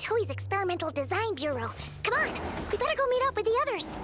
Toei's Experimental Design Bureau. Come on, we better go meet up with the others.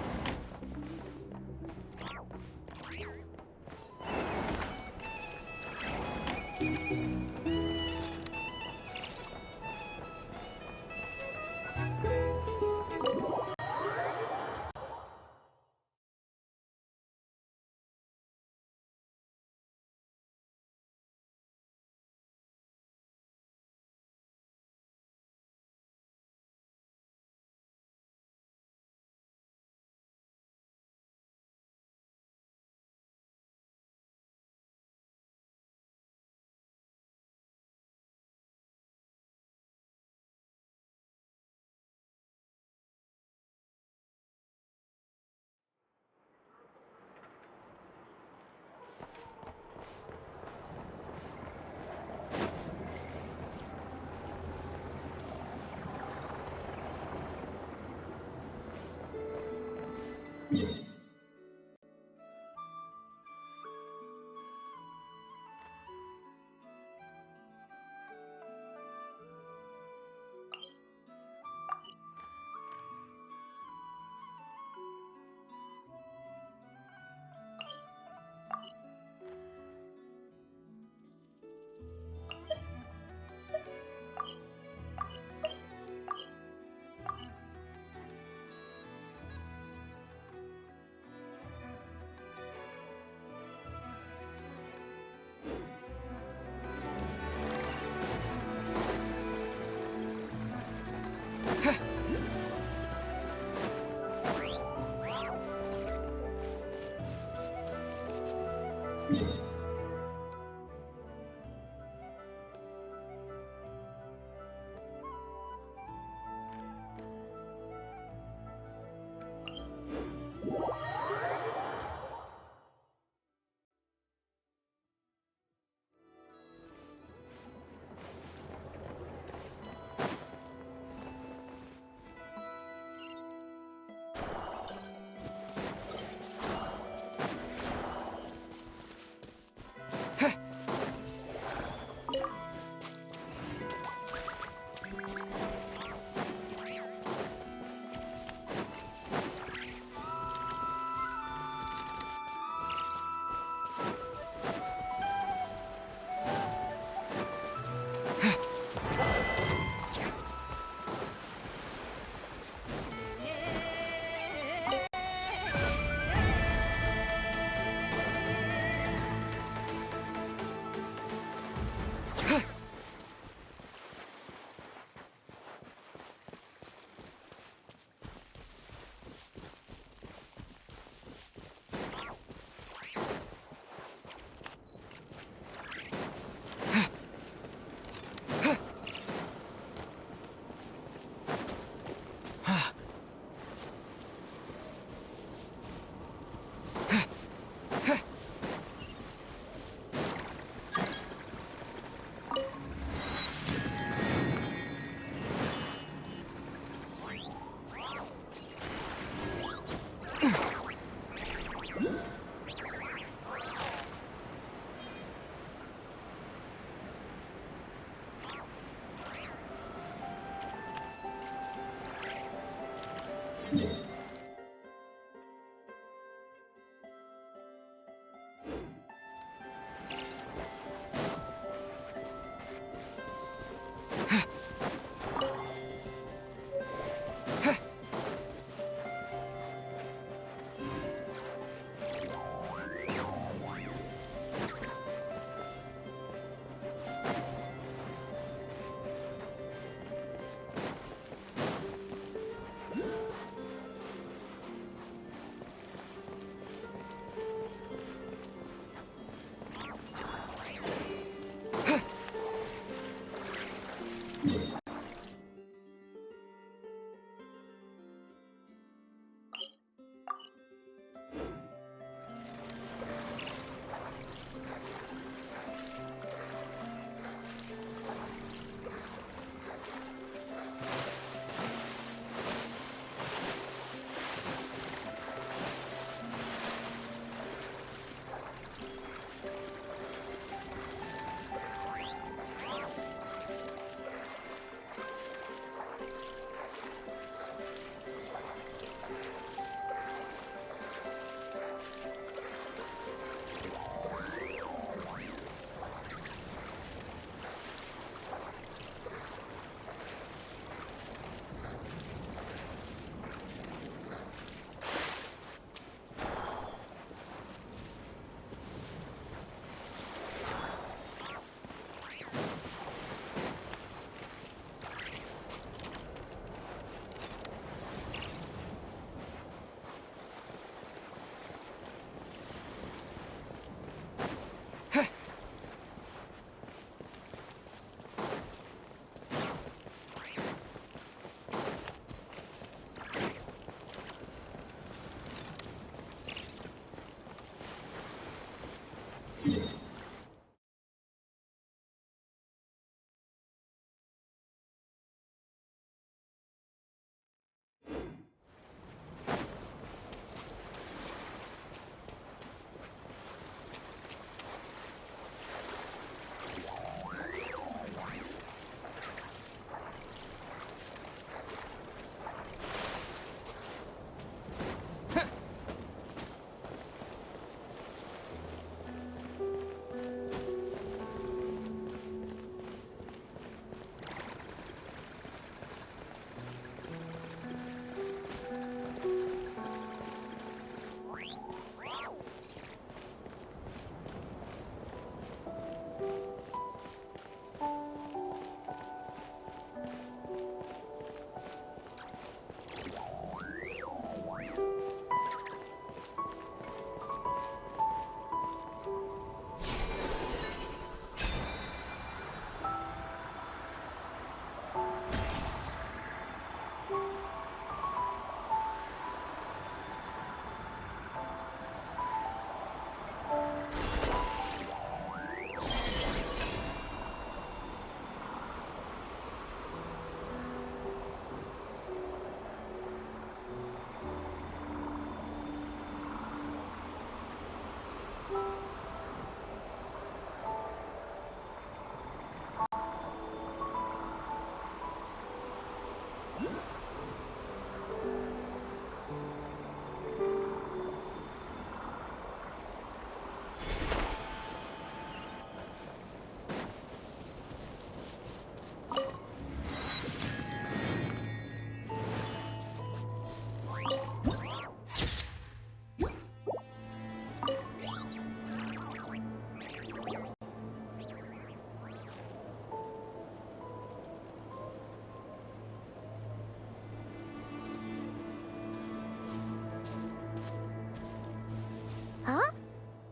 Huh?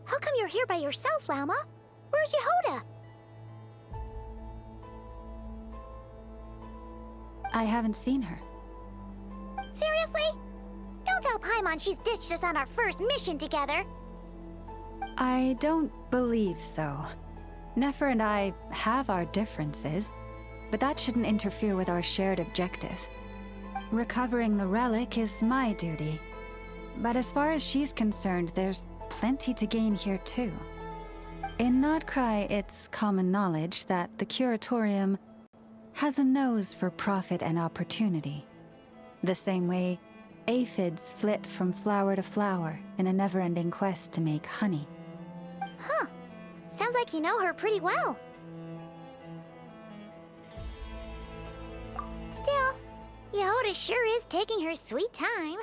How come you're here by yourself, Lauma? Where's Yehoda? I haven't seen her. Seriously? Don't tell Paimon she's ditched us on our first mission together. I don't believe so. Nefer and I have our differences, but that shouldn't interfere with our shared objective. Recovering the relic is my duty. But as far as she's concerned, there's plenty to gain here too. In Nodcry, it's common knowledge that the Curatorium has a nose for profit and opportunity. The same way aphids flit from flower to flower in a never-ending quest to make honey. Huh. Sounds like you know her pretty well. Still, Yehoda sure is taking her sweet time.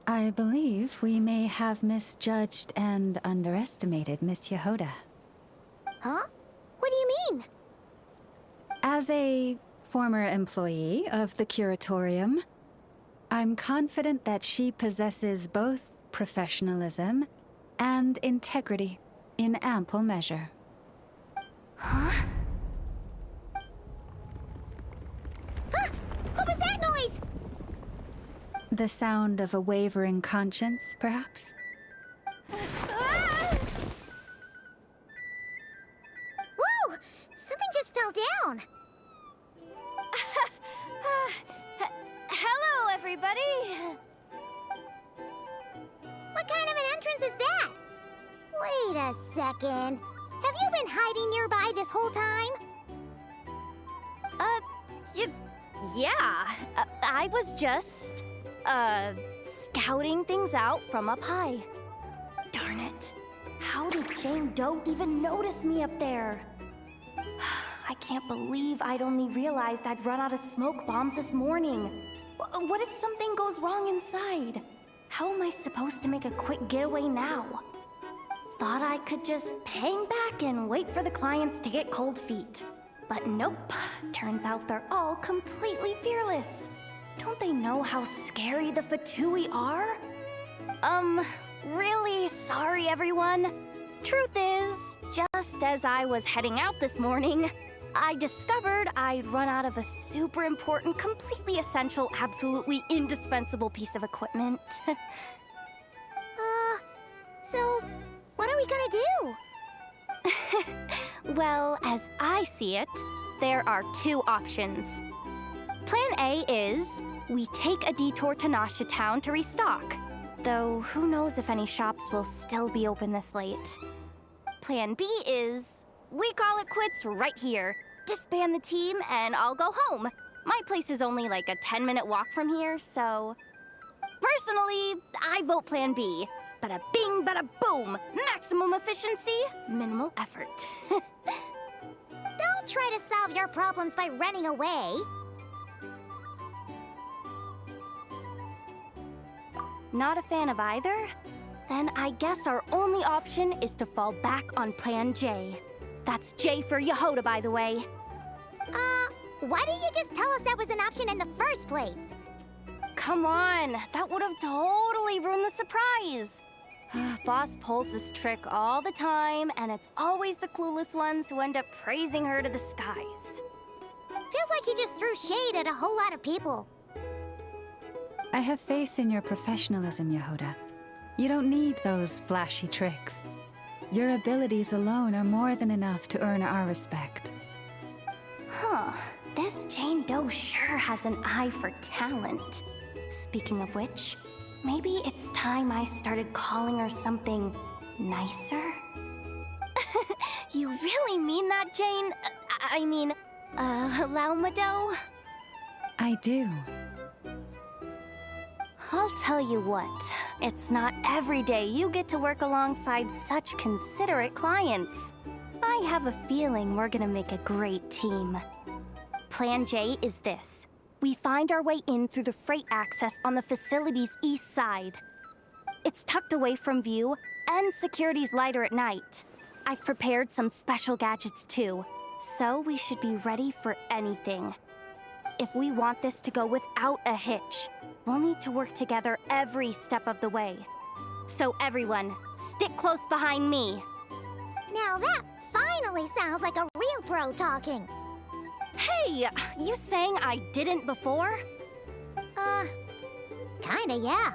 I believe we may have misjudged and underestimated Miss Yehoda. Huh? What do you mean? As a former employee of the Curatorium, I'm confident that she possesses both professionalism and integrity in ample measure. Huh? Ah! What was that noise? The sound of a wavering conscience, perhaps? Ah! Whoa! Something just fell down. Hello, everybody! What kind of an entrance is that? Wait a second. Have you been hiding nearby this whole time? Yeah. I was just, scouting things out from up high. Darn it. How did Jane Doe even notice me up there? I can't believe I'd only realized I'd run out of smoke bombs this morning. What if something goes wrong inside? How am I supposed to make a quick getaway now? Thought I could just hang back and wait for the clients to get cold feet. But nope. Turns out they're all completely fearless. Don't they know how scary the Fatui are? Really sorry, everyone. Truth is, just as I was heading out this morning, I discovered I'd run out of a super important, completely essential, absolutely indispensable piece of equipment. So, what are we gonna do? Well, as I see it, there are two options. Plan A is we take a detour to Nasha Town to restock, though who knows if any shops will still be open this late. Plan B is we call it quits right here, disband the team, and I'll go home. My place is only like a 10-minute walk from here, so... Personally, I vote Plan B. Bada bing, bada boom! Maximum efficiency, minimal effort. Don't try to solve your problems by running away. Not a fan of either? Then I guess our only option is to fall back on Plan J. That's J for Yehoda, by the way. Why didn't you just tell us that was an option in the first place? Come on, that would have totally ruined the surprise. Boss pulls this trick all the time, and it's always the clueless ones who end up praising her to the skies. Feels like you just threw shade at a whole lot of people. I have faith in your professionalism, Yehoda. You don't need those flashy tricks. Your abilities alone are more than enough to earn our respect. Huh. This Jane Doe Doe sure has an eye for talent. Speaking of which, maybe it's time I started calling her something nicer? You really mean that, Jane? I mean, Laumado? I do. I'll tell you what, it's not every day you get to work alongside such considerate clients. I have a feeling we're gonna make a great team. Plan J is this. We find our way in through the freight access on the facility's east side. It's tucked away from view, and security's lighter at night. I've prepared some special gadgets too, so we should be ready for anything. If we want this to go without a hitch, we'll need to work together every step of the way. So everyone, stick close behind me. Now that finally sounds like a real pro talking. Hey, you saying I didn't before? Kinda, yeah.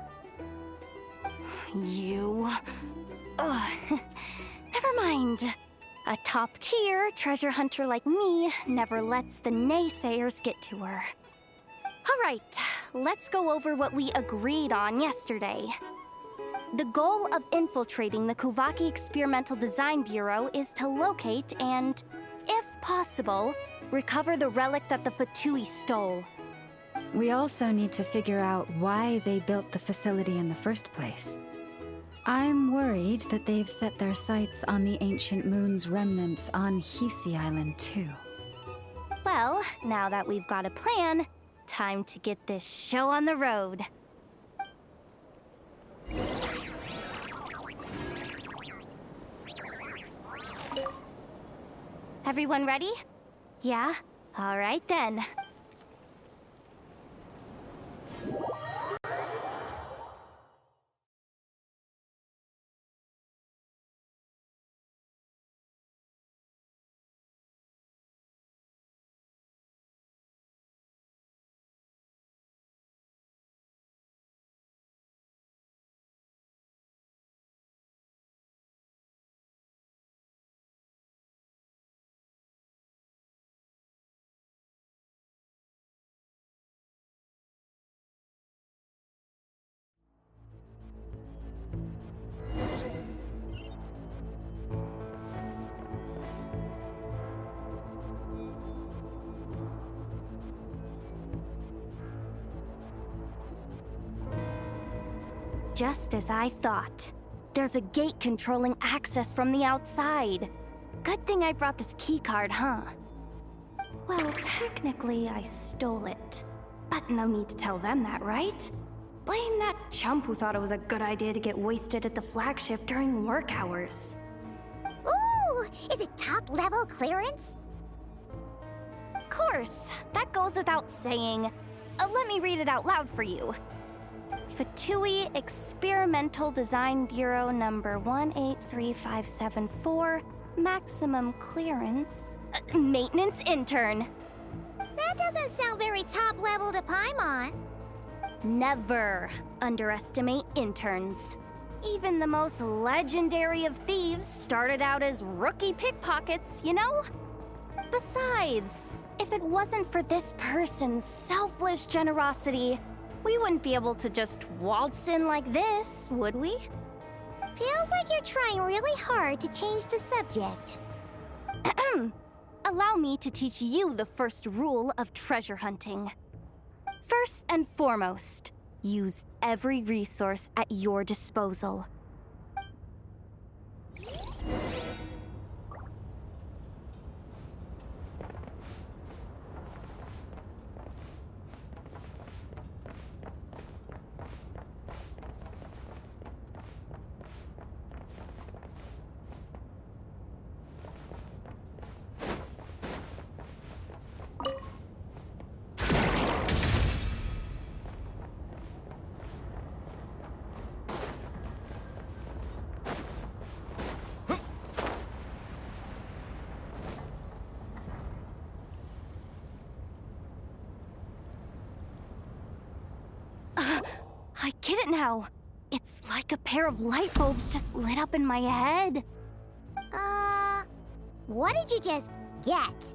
You... Ugh. Never mind. A top-tier treasure hunter like me never lets the naysayers get to her. All right, let's go over what we agreed on yesterday. The goal of infiltrating the Kuvaki Experimental Design Bureau is to locate and, if possible, recover the relic that the Fatui stole. We also need to figure out why they built the facility in the first place. I'm worried that they've set their sights on the ancient moon's remnants on Hisi Island too. Well, now that we've got a plan, time to get this show on the road. Everyone ready? Yeah? All right then. Just as I thought. There's a gate controlling access from the outside. Good thing I brought this keycard, huh? Well, technically I stole it. But no need to tell them that, right? Blame that chump who thought it was a good idea to get wasted at the flagship during work hours. Ooh! Is it top-level clearance? Of course, that goes without saying. Let me read it out loud for you. Fatui Experimental Design Bureau number 183574, maximum clearance, maintenance intern. That doesn't sound very top-level to Paimon. Never underestimate interns. Even the most legendary of thieves started out as rookie pickpockets, you know? Besides, if it wasn't for this person's selfless generosity, we wouldn't be able to just waltz in like this, would we? Feels like you're trying really hard to change the subject. Allow me to teach you the first rule of treasure hunting. First and foremost, use every resource at your disposal. I get it now. It's like a pair of light bulbs just lit up in my head. What did you just get?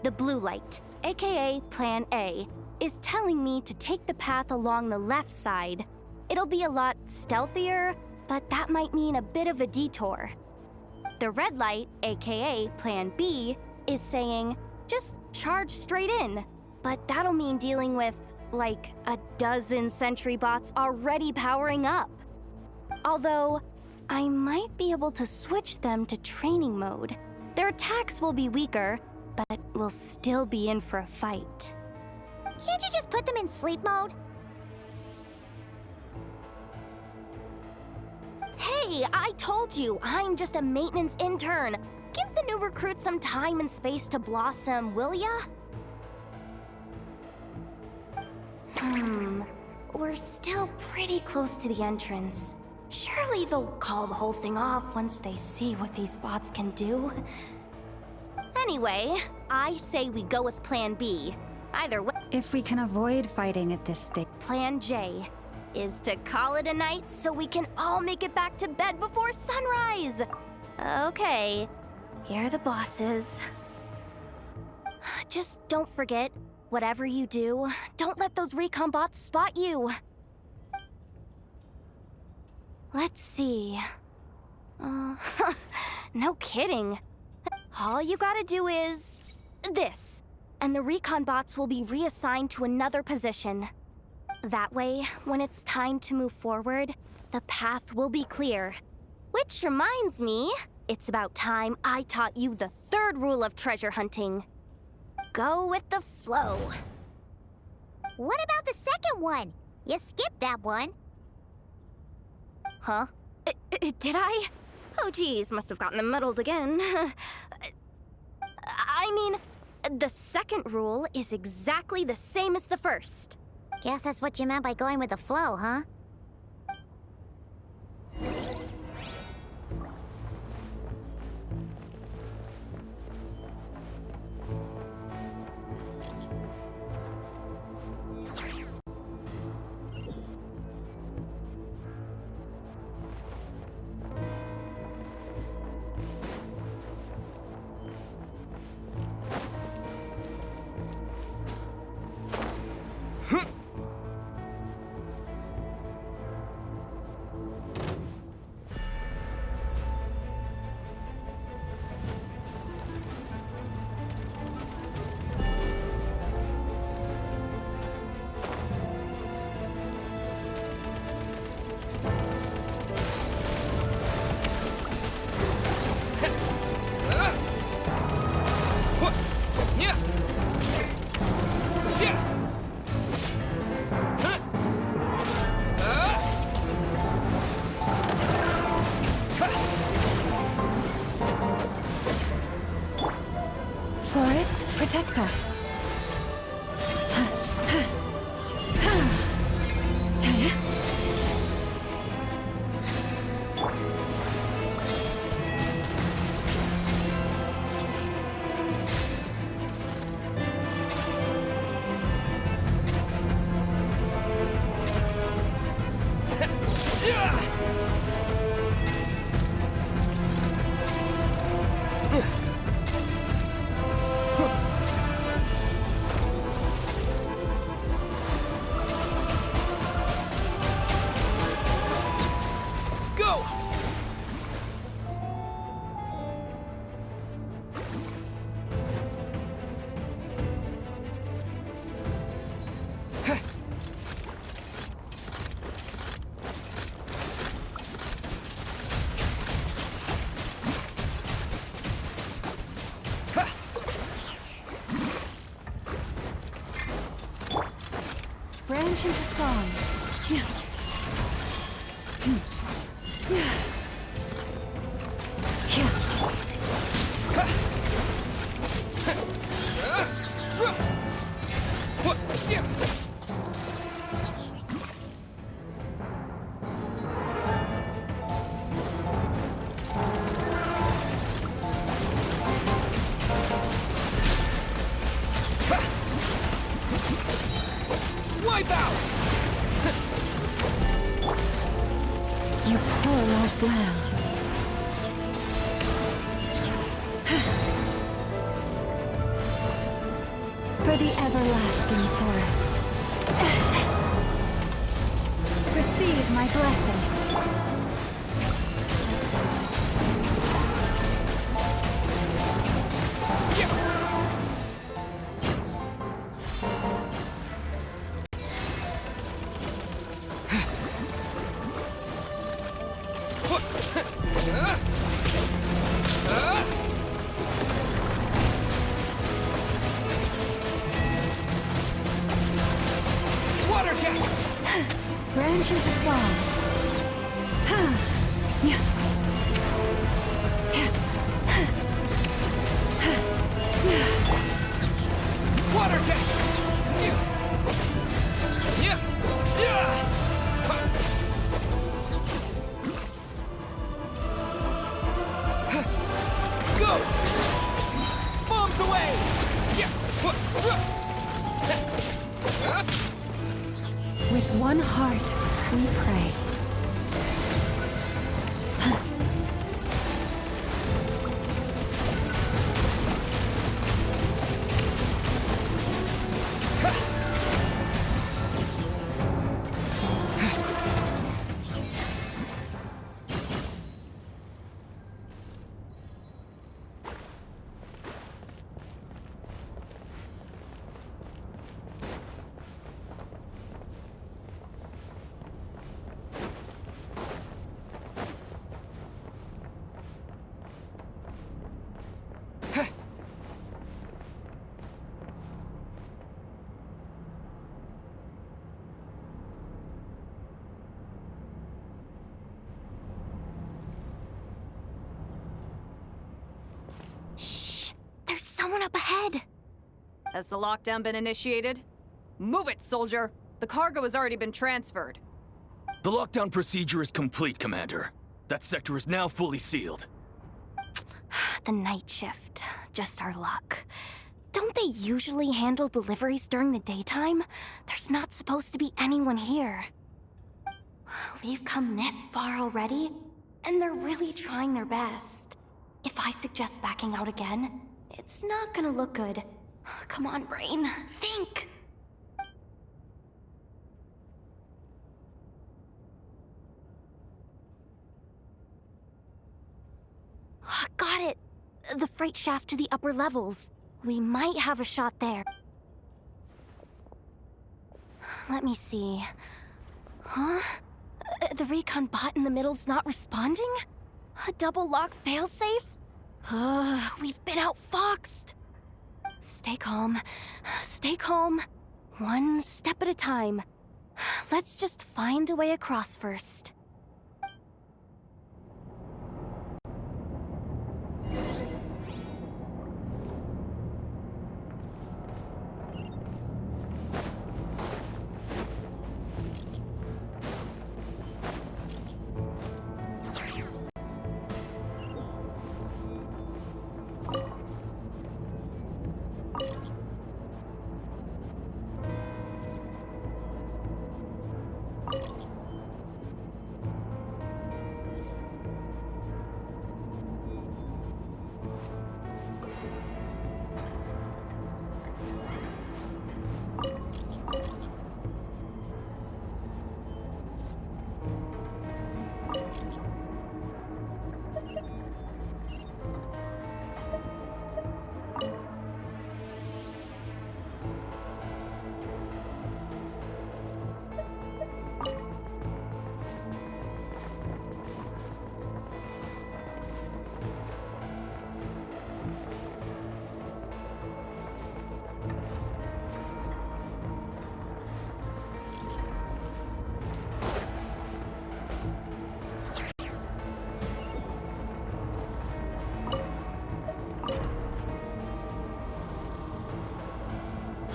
The blue light. aka Plan A, is telling me to take the path along the left side. It'll be a lot stealthier, but that might mean a bit of a detour. The red light, aka Plan B, is saying, just charge straight in. But that'll mean dealing with, like, a dozen sentry bots already powering up. Although, I might be able to switch them to training mode. Their attacks will be weaker, but we'll still be in for a fight. Can't you just put them in sleep mode? Hey, I told you, I'm just a maintenance intern. Give the new recruits some time and space to blossom, will ya? We're still pretty close to the entrance. Surely they'll call the whole thing off once they see what these bots can do. Anyway, I say we go with Plan B. Either way, If we can avoid fighting at this stage. Plan J is to call it a night so we can all make it back to bed before sunrise. Okay, here are the bosses. Just don't forget, whatever you do, don't let those recon bots spot you. Let's see. No kidding. All you gotta do is this, and the recon bots will be reassigned to another position. That way, when it's time to move forward, the path will be clear. Which reminds me, it's about time I taught you the third rule of treasure hunting. Go with the flow. What about the second one? You skipped that one. Huh? Did I? Oh geez, must have gotten them muddled again. I mean, the second rule is exactly the same as the first. Guess that's what you meant by going with the flow, huh? Forest, protect us. Branch into song. Wipe out! You poor lost lamb. for the everlasting forest. Receive my blessing. Water jet! Branches of song. Water jet! Go! Bombs away! With one heart, we pray. Shh! There's someone up ahead! Has the lockdown been initiated? Move it, soldier! The cargo has already been transferred. The lockdown procedure is complete, Commander. That sector is now fully sealed. The night shift. Just our luck. Don't they usually handle deliveries during the daytime? There's not supposed to be anyone here. We've come this far already, and they're really trying their best. If I suggest backing out again, it's not gonna look good. Come on, brain. Think! Got it! The freight shaft to the upper levels. We might have a shot there. Let me see. Huh? The recon bot in the middle's not responding? A double lock failsafe? We've been outfoxed! Stay calm. Stay calm. One step at a time. Let's just find a way across first.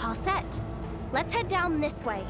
All set. Let's head down this way.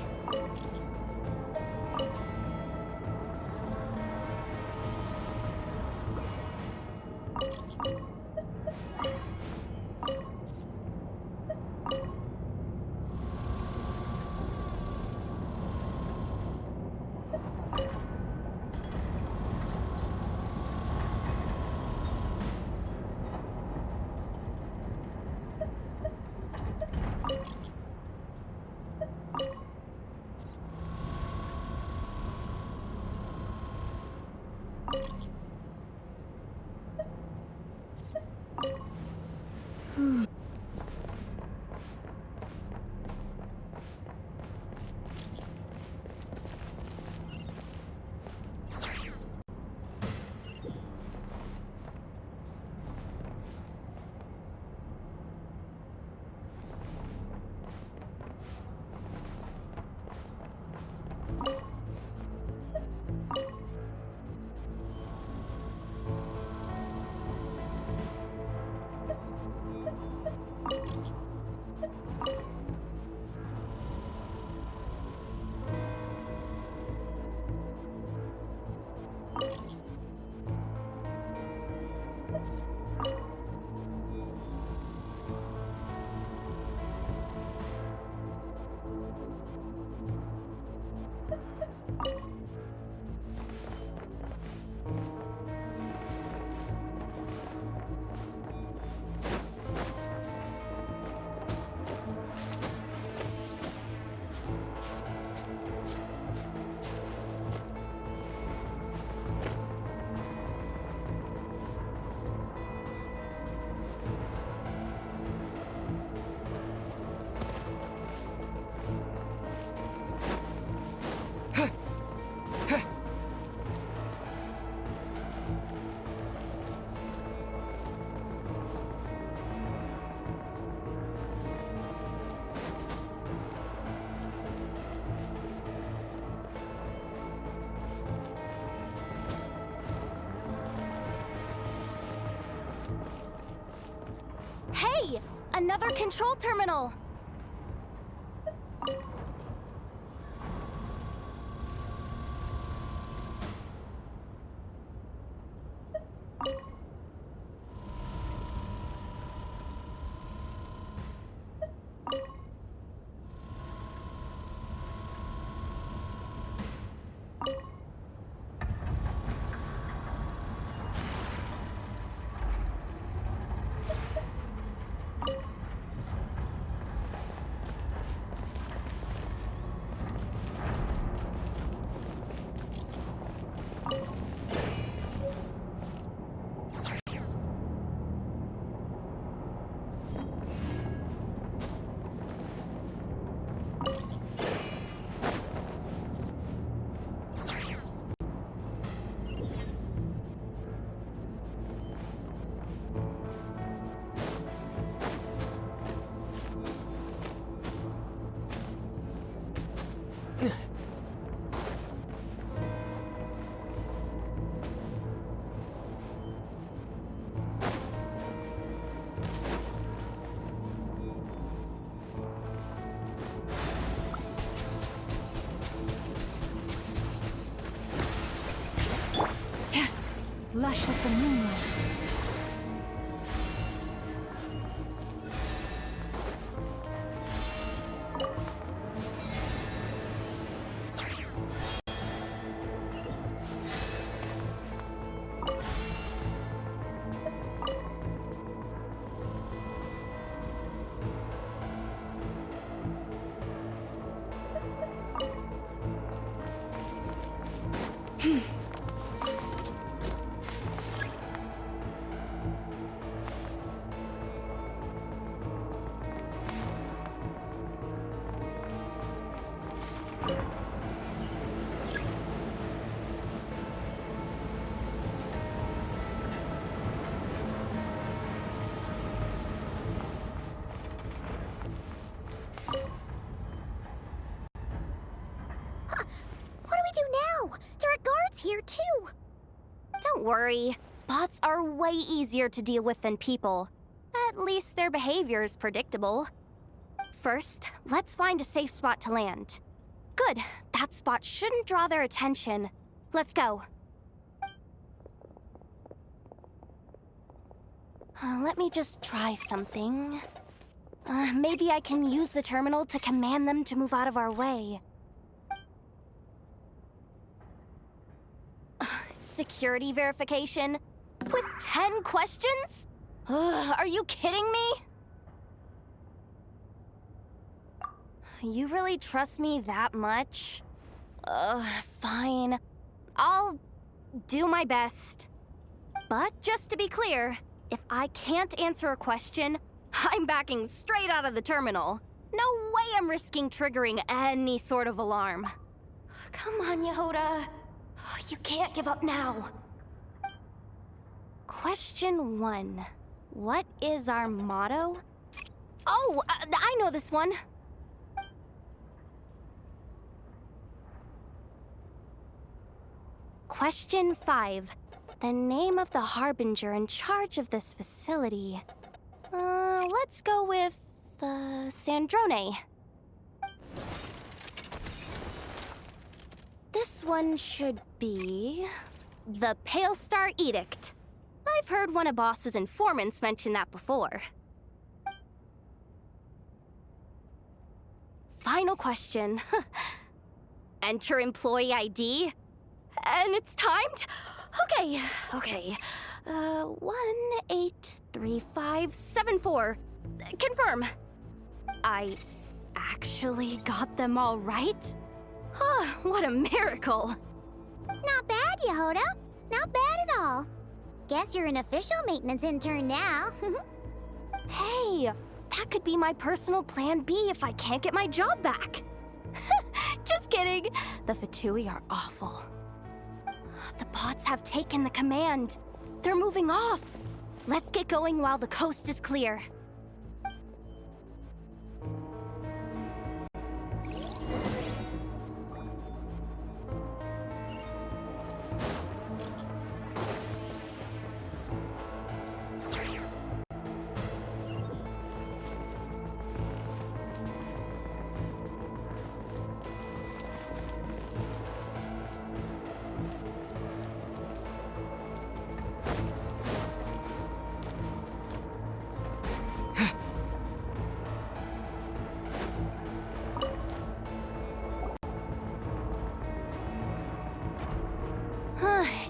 Another control terminal! Lush as the moonlight. What do we do now? There are guards here, too. Don't worry. Bots are way easier to deal with than people. At least their behavior is predictable. First, let's find a safe spot to land. Good. That spot shouldn't draw their attention. Let's go. Let me just try something. Maybe I can use the terminal to command them to move out of our way. Security verification? With 10 questions? Are you kidding me? You really trust me that much? Fine. I'll do my best. But just to be clear, if I can't answer a question, I'm backing straight out of the terminal. No way I'm risking triggering any sort of alarm. Come on, Yehoda. You can't give up now. Question 1. What is our motto? Oh, I know this one. Question 5. The name of the harbinger in charge of this facility. Let's go with, Sandrone. This one should be... the Pale Star Edict. I've heard one of Boss's informants mention that before. Final question. Enter employee ID. And it's timed? Okay. 183574. Confirm. I actually got them all right? What a miracle. Not bad, Yehoda. Not bad at all. Guess you're an official maintenance intern now. Hey, that could be my personal plan B if I can't get my job back. Just kidding. The Fatui are awful. The bots have taken the command. They're moving off. Let's get going while the coast is clear.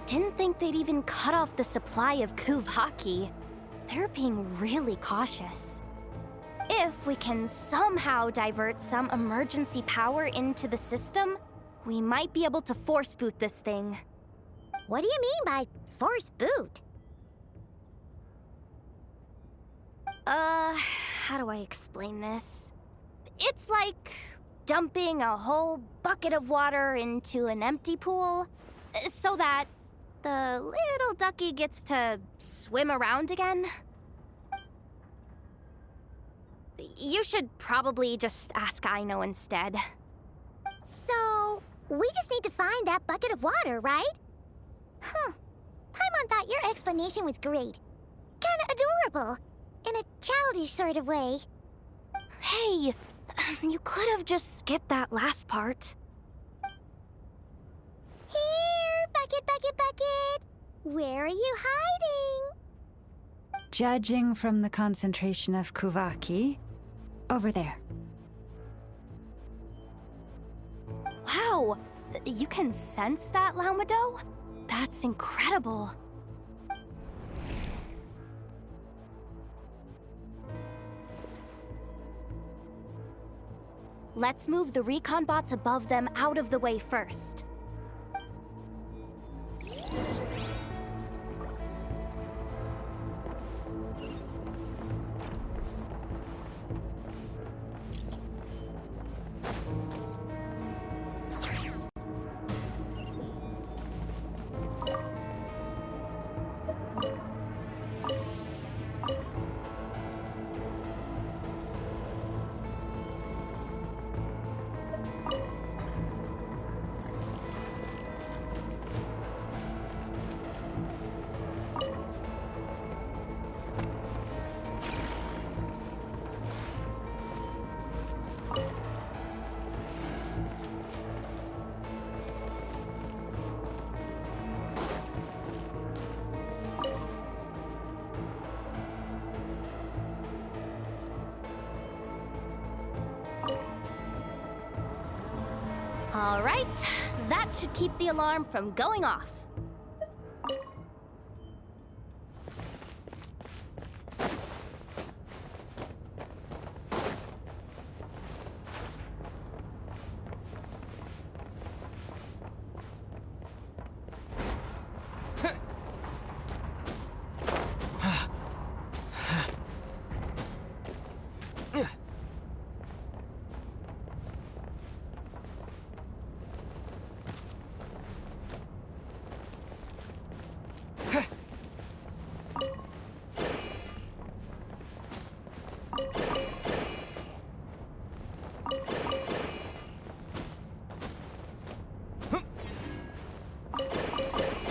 Didn't think they'd even cut off the supply of Kuvaki. They're being really cautious. If we can somehow divert some emergency power into the system, we might be able to force boot this thing. What do you mean by force boot? How do I explain this? It's like dumping a whole bucket of water into an empty pool, so that the little ducky gets to swim around again. You should probably just ask Aino instead. So, we just need to find that bucket of water, right? Huh. Paimon thought your explanation was great. Kinda adorable. In a childish sort of way. Hey, you could have just skipped that last part. Here, bucket, bucket, bucket. Where are you hiding? Judging from the concentration of Kuvaki, over there. Wow, you can sense that, Laumado? That's incredible. Let's move the recon bots above them out of the way first. All right, that should keep the alarm from going off.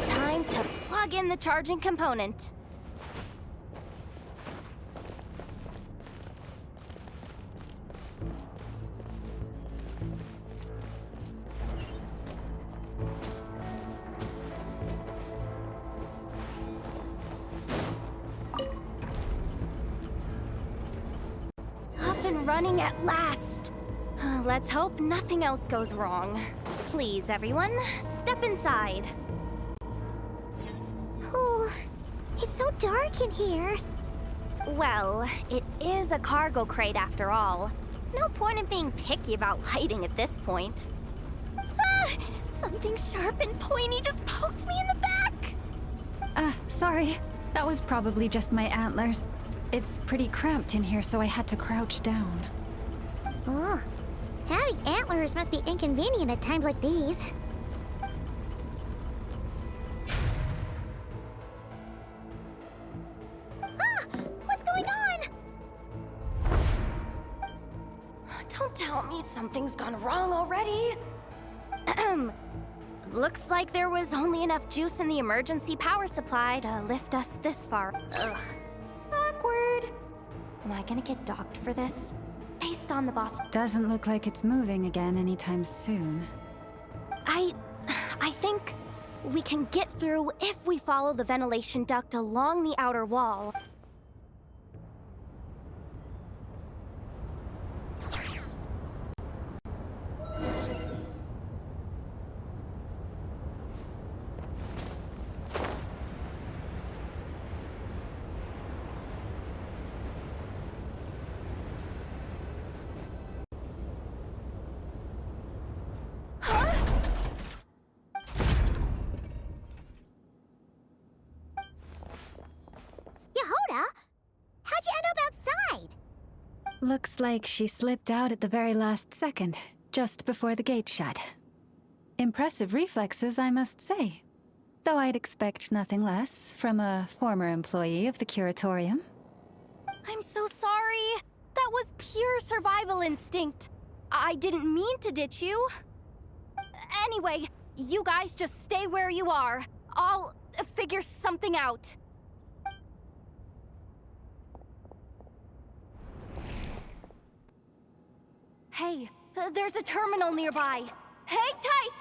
Time to plug in the charging component. Up and running at last. Let's hope nothing else goes wrong. Please, everyone, step inside. Oh, it's so dark in here. Well, it is a cargo crate after all. No point in being picky about lighting at this point. Ah! Something sharp and pointy just poked me in the back! Sorry. That was probably just my antlers. It's pretty cramped in here, so I had to crouch down. Oh, having antlers must be inconvenient at times like these. Ah! What's going on? Don't tell me something's gone wrong already. Looks like there was only enough juice in the emergency power supply to lift us this far. Ugh. Awkward. Am I gonna get docked for this? Based on the boss... Doesn't look like it's moving again anytime soon. I think we can get through if we follow the ventilation duct along the outer wall. Looks like she slipped out at the very last second, just before the gate shut. Impressive reflexes, I must say. Though I'd expect nothing less from a former employee of the Curatorium. I'm so sorry. That was pure survival instinct. I didn't mean to ditch you. Anyway, you guys just stay where you are. I'll figure something out. Hey, there's a terminal nearby. Hang tight!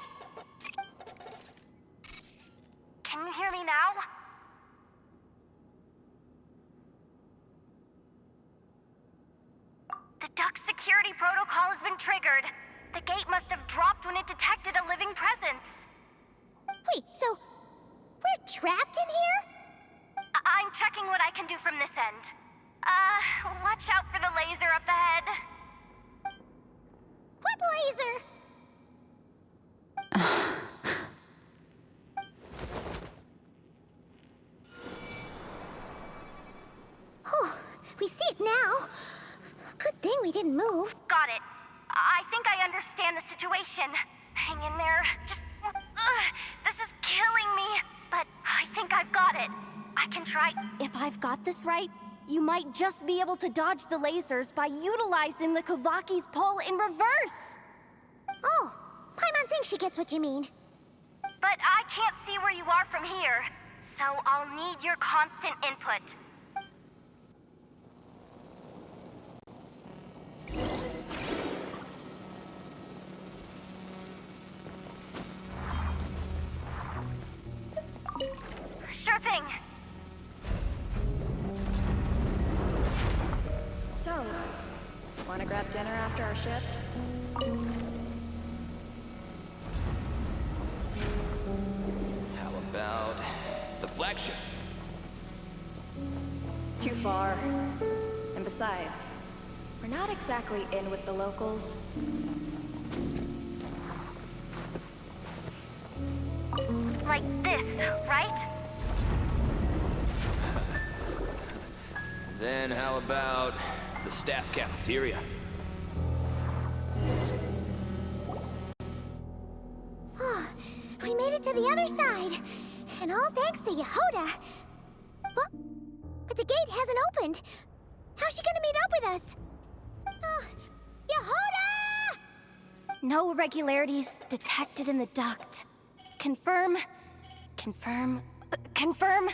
Can you hear me now? The duck security protocol has been triggered. The gate must have dropped when it detected a living presence. Wait, so we're trapped in here? I'm checking what I can do from this end. Watch out for the laser up ahead. What laser? Oh, we see it now. Good thing we didn't move. Got it. I think I understand the situation. Hang in there. Just... this is killing me. But I think I've got it. I can try... If I've got this right, you might just be able to dodge the lasers by utilizing the Kavaki's pull in reverse. Oh, Paimon thinks she gets what you mean. But I can't see where you are from here, so I'll need your constant input. Sure thing. So, wanna grab dinner after our shift? How about the flagship? Too far. And besides, we're not exactly in with the locals. Like this, right? Then how about the staff cafeteria? Oh, we made it to the other side. And all thanks to Yehoda. But the gate hasn't opened. How's she gonna meet up with us? Yehoda! No irregularities detected in the duct. Confirm. Confirm. Confirm.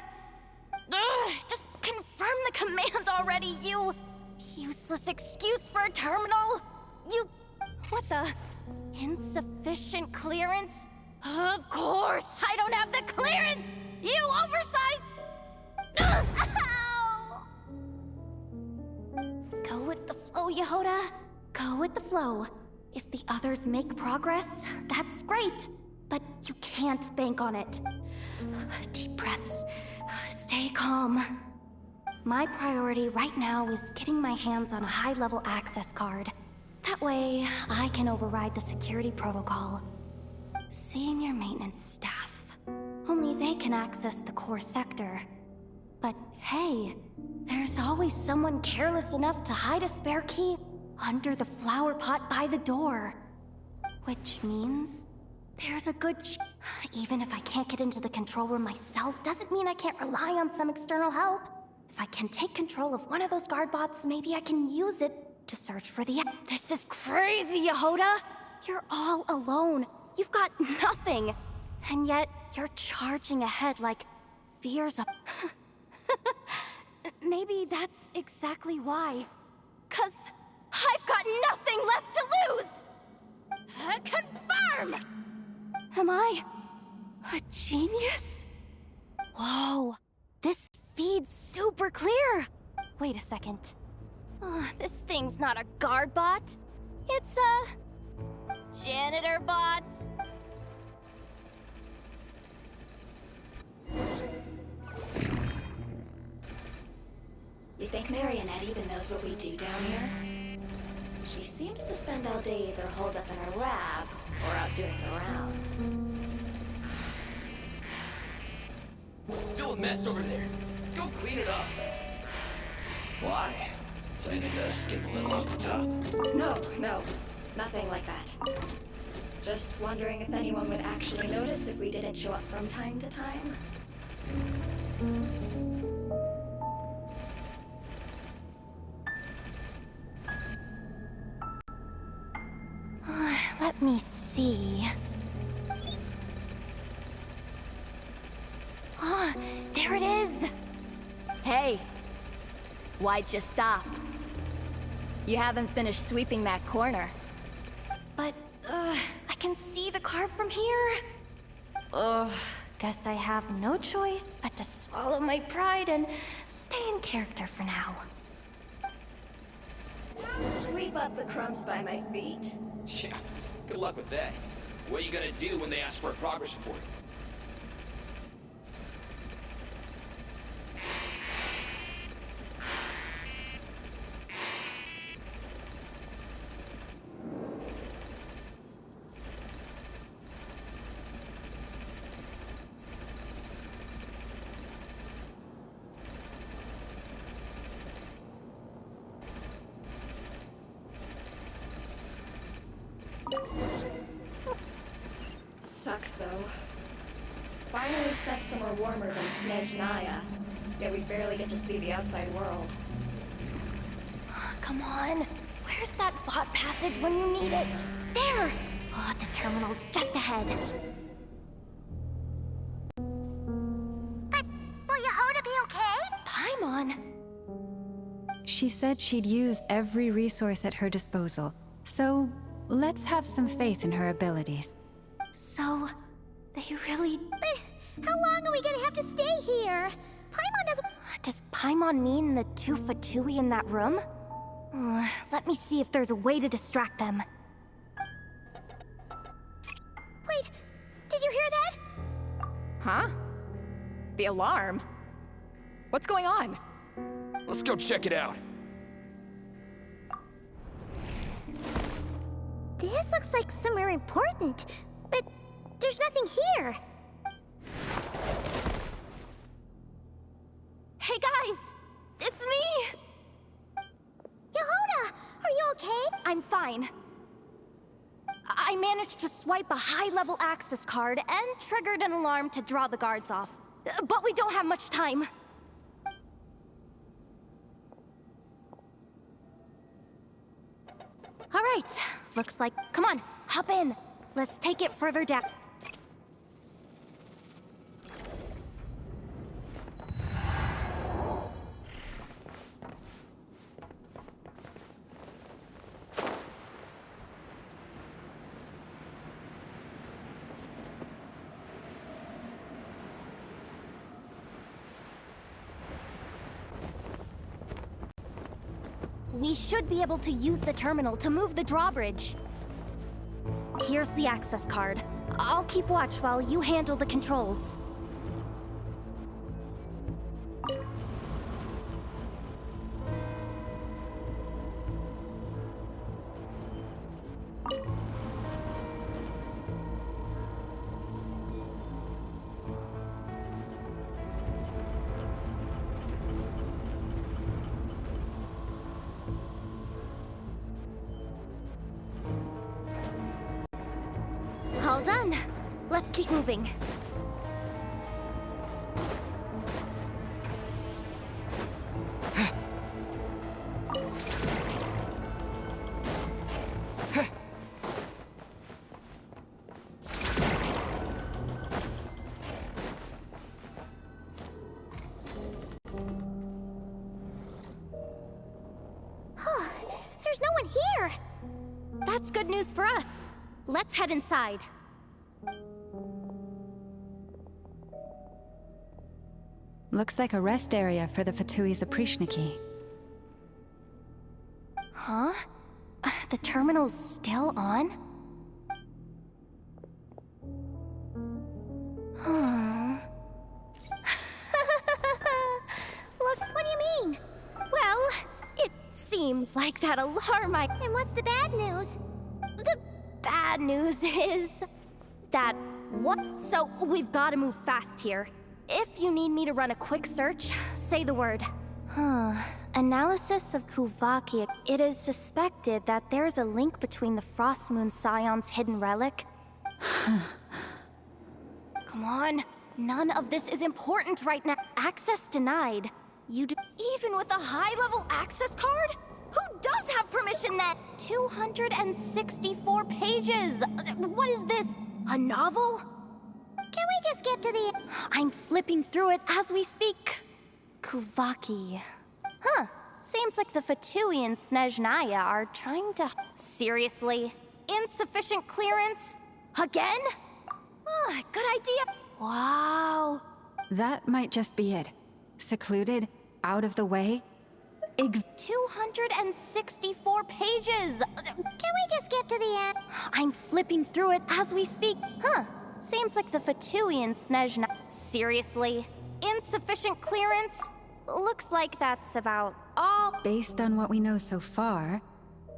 Ugh, just confirm the command already, you useless excuse for a terminal. You... What the... Insufficient clearance? Of course, I don't have the clearance! You oversized... Ugh, ow! Go with the flow, Yehoda. Go with the flow. If the others make progress, that's great. But you can't bank on it. Deep breaths. Stay calm. My priority right now is getting my hands on a high-level access card. That way, I can override the security protocol. Senior maintenance staff. Only they can access the core sector. But hey, there's always someone careless enough to hide a spare key under the flower pot by the door. Which means there's a good even if I can't get into the control room myself, doesn't mean I can't rely on some external help. If I can take control of one of those guard bots, maybe I can use it to search for the... This is crazy, Yehoda! You're all alone. You've got nothing. And yet, you're charging ahead like fear's a... Maybe that's exactly why. 'Cause I've got nothing left to lose! Confirm! Am I a genius? Whoa, this feed's super clear. Wait a second. This thing's not a guard bot. It's a janitor bot. You think Marionette even knows what we do down here? She seems to spend all day either holed up in her lab or out doing the rounds. It's still a mess over there. Go clean it up. Why? Planning to skim a little off the top. No, nothing like that. Just wondering if anyone would actually notice if we didn't show up from time to time. Let me see. Oh, there it is! Hey! Why'd you stop? You haven't finished sweeping that corner. But, I can see the car from here. Guess I have no choice but to swallow my pride and stay in character for now. Sweep up the crumbs by my feet. Yeah, good luck with that. What are you gonna do when they ask for a progress report? Sucks though. Finally set somewhere warmer than Snezhnaya. Yet we barely get to see the outside world. Come on. Where's that bot passage when you need it? There! Oh, the terminal's just ahead. But will Yehoda be okay? Paimon? She said she'd use every resource at her disposal, so let's have some faith in her abilities. So, they really... But how long are we gonna have to stay here? Paimon doesn't... Does Paimon mean the 2-for-2 in that room? Let me see if there's a way to distract them. Wait, did you hear that? Huh? The alarm? What's going on? Let's go check it out. This looks like somewhere important, but there's nothing here. Hey guys! It's me! Yehoda, are you okay? I'm fine. I managed to swipe a high-level access card and triggered an alarm to draw the guards off. But we don't have much time. All right, looks like... Come on, hop in. Let's take it further down. We should be able to use the terminal to move the drawbridge. Here's the access card. I'll keep watch while you handle the controls. All done. Let's keep moving. There's no one here. That's good news for us. Let's head inside. Looks like a rest area for the Fatui's Oprishniki. Huh? The terminal's still on? Hmm. Look, what do you mean? Well, it seems like that alarm I... And what's the bad news? The bad news is... that what? So, we've gotta move fast here. If you need me to run a quick search, say the word. Analysis of Kuvaki. It is suspected that there is a link between the Frost Moon Scion's hidden relic. Come on. None of this is important right now. Access denied. Even with a high-level access card? Who does have permission then? 264 pages! What is this? A novel? Can we just skip to the... I'm flipping through it as we speak. Kuvaki. Huh. Seems like the Fatui and Snezhnaya are trying to... Seriously? Insufficient clearance? Again? Good idea. Wow. That might just be it. Secluded, out of the way. 264 pages! Can we just skip to the end? I'm flipping through it as we speak. Huh. Seems like the Fatui and Snezhnaya... Seriously? Insufficient clearance? Looks like that's about all... Based on what we know so far,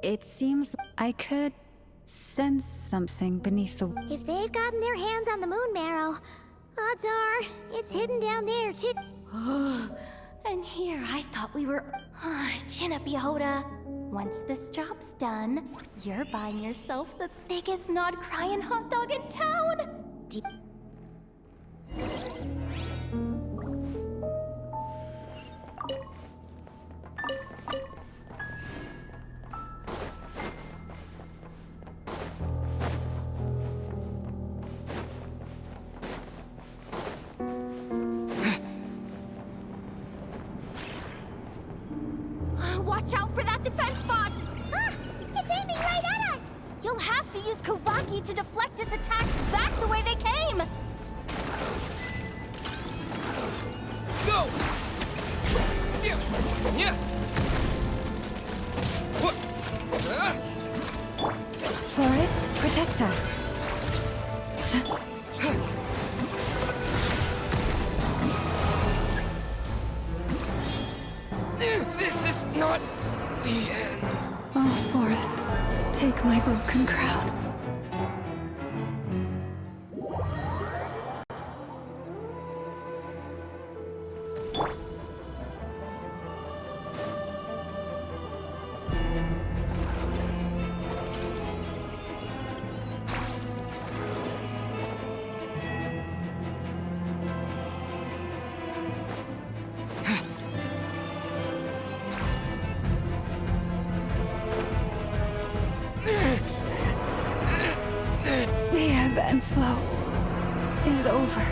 it seems I could sense something beneath the... If they've gotten their hands on the moon marrow, odds are it's hidden down there too. And here I thought we were... Chin up, Yehoda. Once this job's done, you're buying yourself the biggest nod-crying hot dog in town! Watch out for that defense box! It's aiming right at us! You'll have to use Kuvaki to deflect its attacks back the way they came! Go! Yeah! What? Forest, protect us. This is not the end. Oh, Forest, take my broken crown. The ebb and flow is over.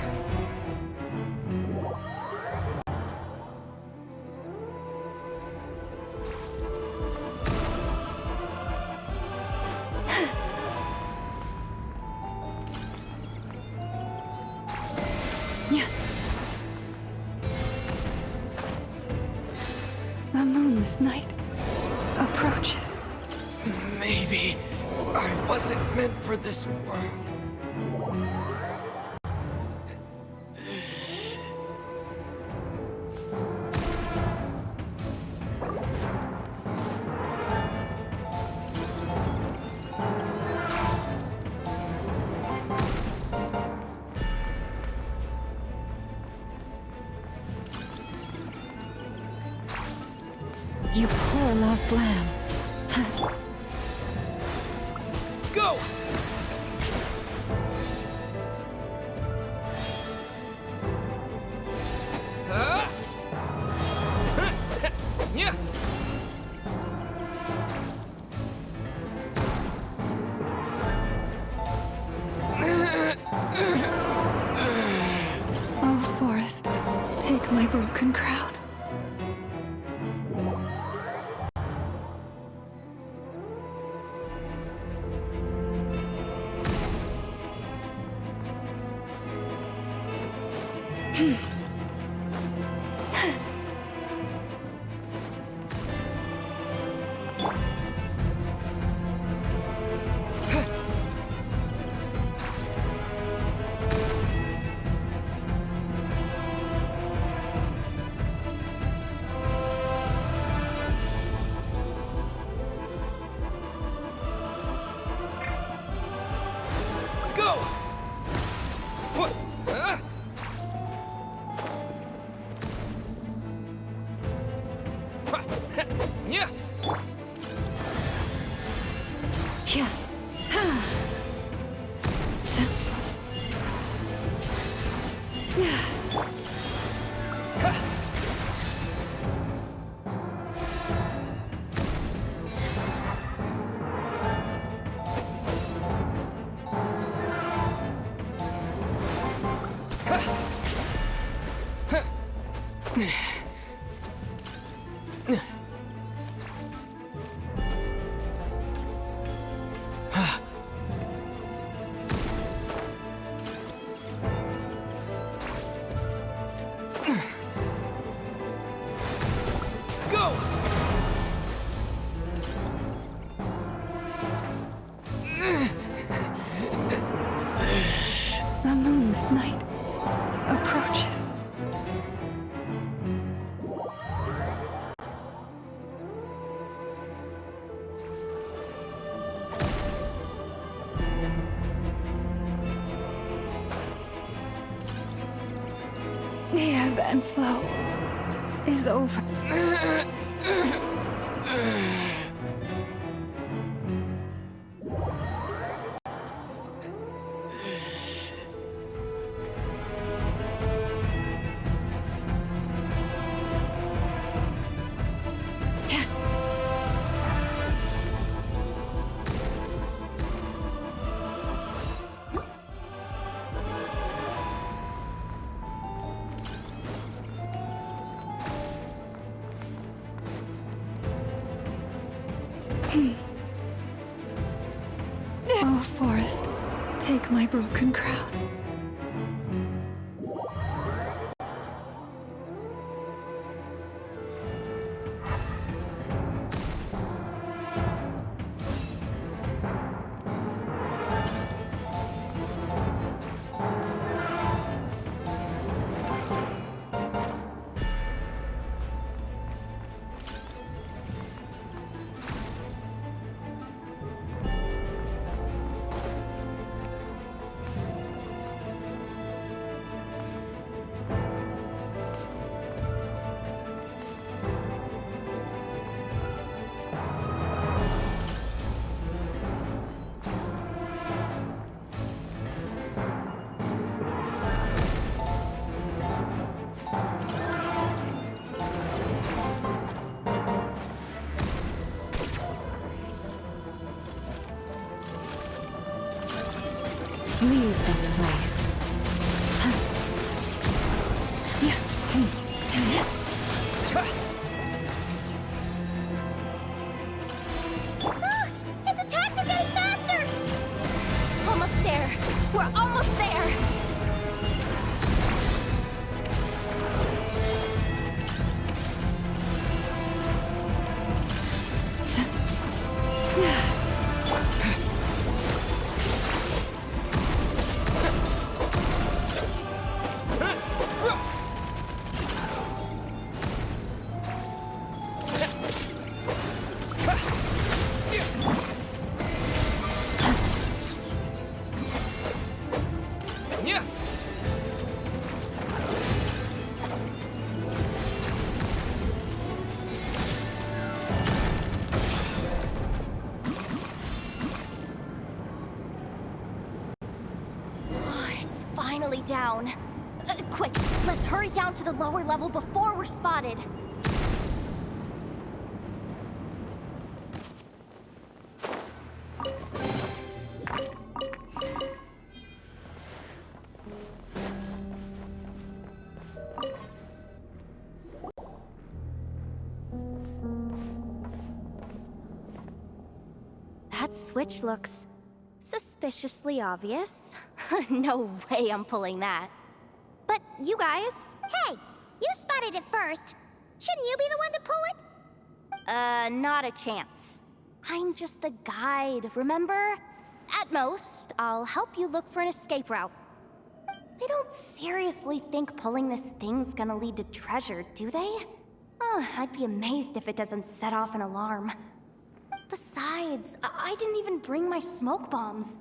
Yeah. The moonless night approaches. Maybe I wasn't meant for this world. You poor lost lamb. Go! Yeah! Oh, Forest, take my broken crown. Go! What? Ha! Go! The moon this night approaches. The ebb and flow is over. Oh, Forest, take my broken crown. Leave this place. Ah, its attacks are getting faster! Almost there. We're almost there. Yeah. Oh, it's finally down. Quick, let's hurry down to the lower level before we're spotted. That switch looks suspiciously obvious. No way I'm pulling that. But you guys... Hey, you spotted it first. Shouldn't you be the one to pull it? Not a chance. I'm just the guide, remember? At most, I'll help you look for an escape route. They don't seriously think pulling this thing's gonna lead to treasure, do they? I'd be amazed if it doesn't set off an alarm. Besides, I didn't even bring my smoke bombs.